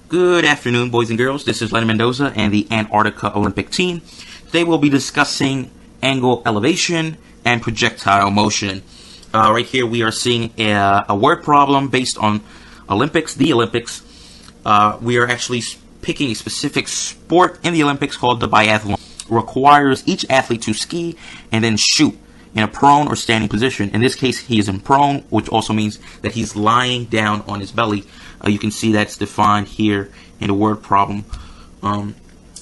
Good afternoon, boys and girls. This is Lenny Mendoza and the Antarctica Olympic team. Today we'll be discussing angle elevation and projectile motion. Right here we are seeing a word problem based on Olympics, the Olympics. We are actually picking a specific sport in the Olympics called the biathlon. It requires each athlete to ski and then shoot in a prone or standing position. In this case, he is in prone, which also means that he's lying down on his belly. You can see that's defined here in the word problem.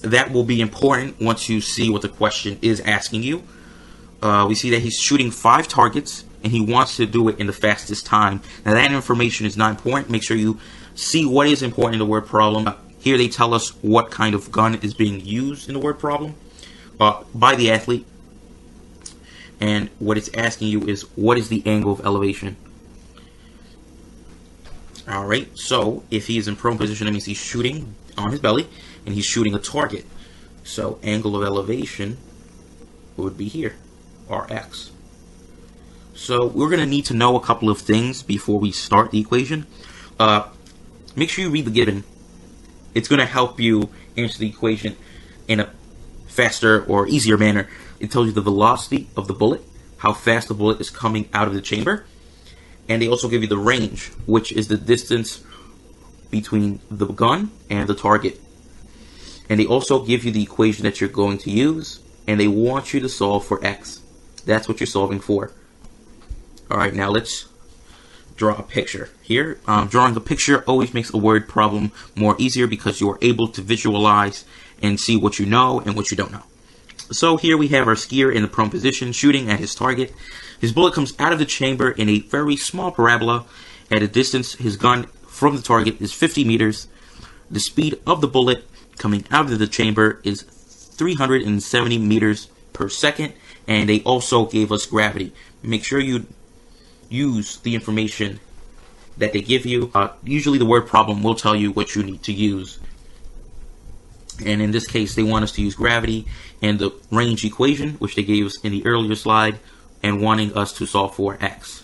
That will be important once you see what the question is asking you. We see that he's shooting 5 targets, and he wants to do it in the fastest time. Now, that information is not important. Make sure you see what is important in the word problem. Here they tell us what kind of gun is being used in the word problem by the athlete. And what it's asking you is, what is the angle of elevation? Alright, so if he is in prone position, that means he's shooting on his belly, and he's shooting a target. So angle of elevation would be here, Rx. So we're going to need to know a couple of things before we start the equation. Make sure you read the given. It's going to help you answer the equation in a faster or easier manner. It tells you the velocity of the bullet, how fast the bullet is coming out of the chamber. And they also give you the range, which is the distance between the gun and the target. And they also give you the equation that you're going to use, and they want you to solve for x. That's what you're solving for. Alright, now let's draw a picture. Here, drawing a picture always makes a word problem more easier because you are able to visualize and see what you know and what you don't know. So here we have our skier in the prone position shooting at his target. His bullet comes out of the chamber in a very small parabola. At a distance, his gun from the target is 50 meters. The speed of the bullet coming out of the chamber is 370 meters per second. And they also gave us gravity. Make sure you use the information that they give you. Usually the word problem will tell you what you need to use. And in this case, they want us to use gravity and the range equation, which they gave us in the earlier slide, and wanting us to solve for x.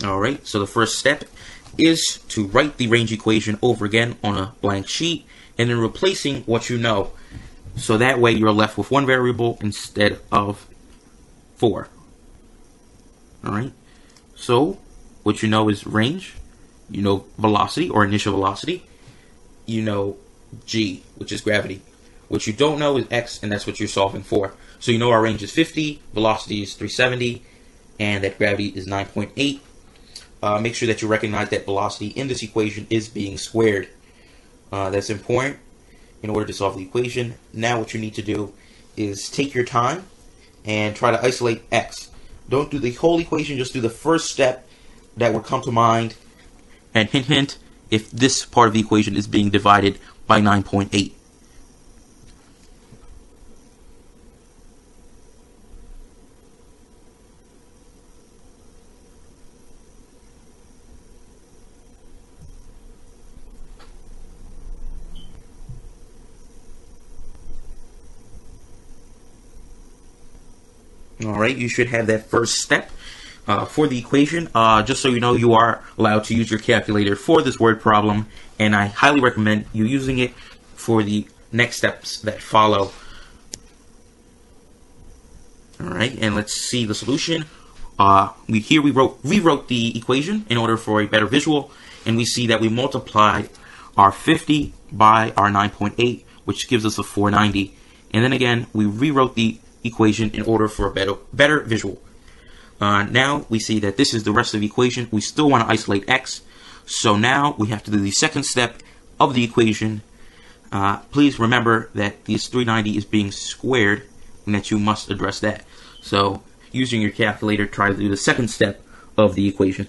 Alright, so the first step is to write the range equation over again on a blank sheet, and then replacing what you know. So that way you're left with one variable instead of 4. Alright, so what you know is range, you know velocity or initial velocity, you know g, which is gravity. What you don't know is x, and that's what you're solving for. So you know our range is 50, velocity is 370, and that gravity is 9.8. Make sure that you recognize that velocity in this equation is being squared. That's important in order to solve the equation. Now what you need to do is take your time and try to isolate x. Don't do the whole equation, just do the first step that would come to mind. And hint, hint, if this part of the equation is being divided by 9.8. Alright, you should have that first step for the equation. Just so you know, you are allowed to use your calculator for this word problem, and I highly recommend you using it for the next steps that follow. Alright, and let's see the solution. We rewrote the equation in order for a better visual, and we see that we multiplied our 50 by our 9.8, which gives us a 490. And then again, we rewrote the equation in order for a better visual. Now we see that this is the rest of the equation. We still want to isolate x, so now we have to do the second step of the equation. Please remember that this 390 is being squared and that you must address that. So using your calculator, try to do the second step of the equation.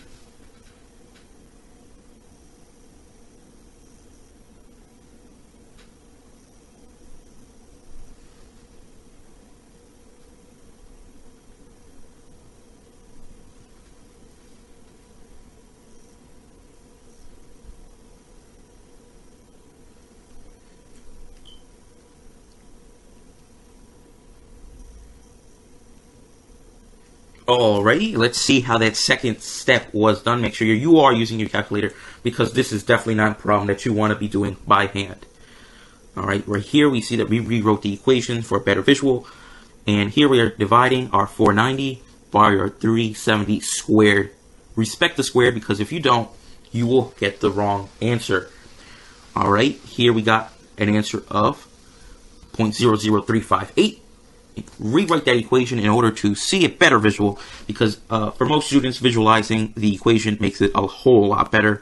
Alrighty, let's see how that second step was done. Make sure you are using your calculator, because this is definitely not a problem that you want to be doing by hand. Alright, right here we see that we rewrote the equation for a better visual. And here we are dividing our 490 by our 370 squared. Respect the square, because if you don't, you will get the wrong answer. Alright, here we got an answer of 0.00358. Rewrite that equation in order to see a better visual, because for most students, visualizing the equation makes it a whole lot better.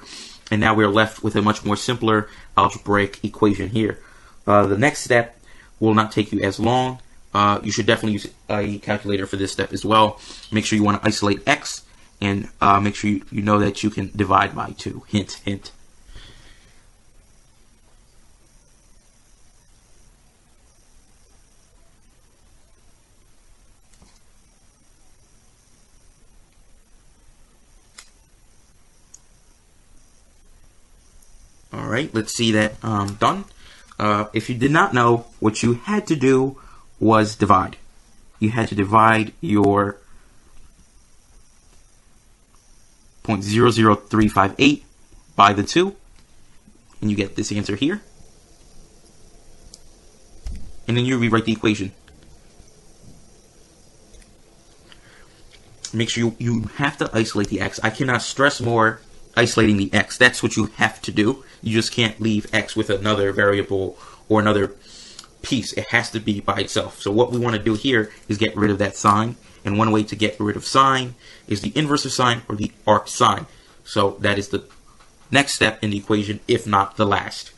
And now we're left with a much more simpler algebraic equation here. The next step will not take you as long. You should definitely use a calculator for this step as well. Make sure you want to isolate x, and make sure you know that you can divide by 2. Hint, hint. Alright, let's see that done. If you did not know, what you had to do was divide. You had to divide your 0.00358 by the 2, and you get this answer here. And then you rewrite the equation. Make sure you have to isolate the x. I cannot stress more isolating the x. That's what you have to do. You just can't leave x with another variable or another piece. It has to be by itself. So what we want to do here is get rid of that sign. And one way to get rid of sign is the inverse of sign, or the arc sign. So that is the next step in the equation, if not the last.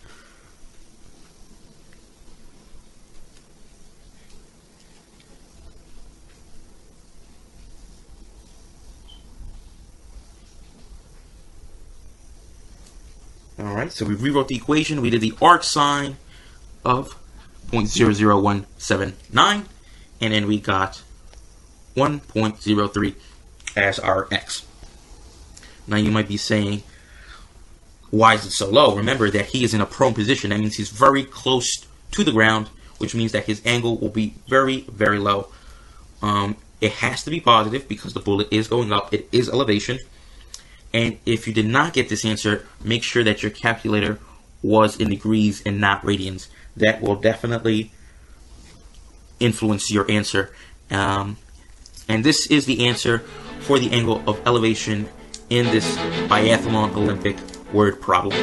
Alright, so we rewrote the equation. We did the arc sign of 0.00179, and then we got 1.03 as our x. Now you might be saying, why is it so low? Remember that he is in a prone position. That means he's very close to the ground, which means that his angle will be very, very low. It has to be positive because the bullet is going up. It is elevation. And if you did not get this answer, make sure that your calculator was in degrees and not radians. That will definitely influence your answer. And this is the answer for the angle of elevation in this biathlon Olympic word problem.